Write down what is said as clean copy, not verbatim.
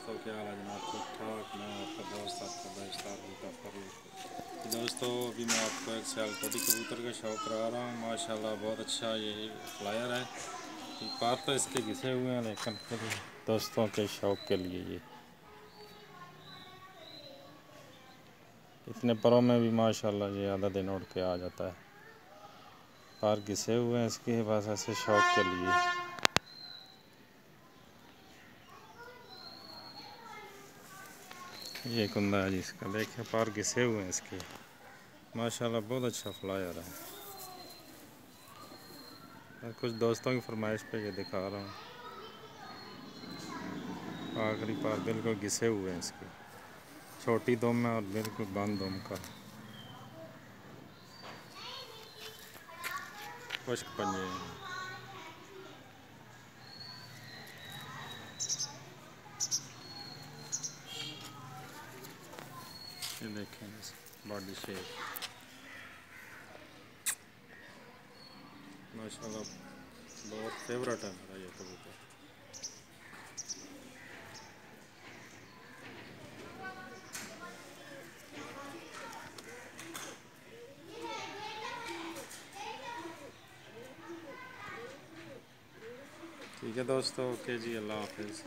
दोस्तों, क्या हाल है जनाब? ठीक ठाक। मैं आपका दोस्त आपका दोस्तों, अभी मैं आपको एक सियालकोटी कबूतर का शौक करा रहा हूँ। माशाल्लाह बहुत अच्छा ये फ्लायर है। पर तो इसके घिसे हुए हैं, लेकिन फिर दोस्तों के शौक के लिए ये इतने परों में भी माशाल्लाह ये आधा दिन उड़ के आ जाता है। पर घिसे हुए हैं इसके पास ऐसे शौक के लिए। ये कुंदा है जिसका, देखिए पार घिसे हुए हैं इसके। माशाल्लाह बहुत अच्छा फ्लायर है। मैं कुछ दोस्तों की फरमाइश पे ये दिखा रहा हूँ। आखिरी पार बिल्कुल घिसे हुए हैं इसके, छोटी दुम है और बिल्कुल बंद दुम का खुश्क पंजे हैं। ये देखें बॉडी शेप, माशाल्लाह बहुत फेवरेट है मेरा ये कबूतर। ठीक है दोस्तों, ओके जी, अल्लाह हाफिज़।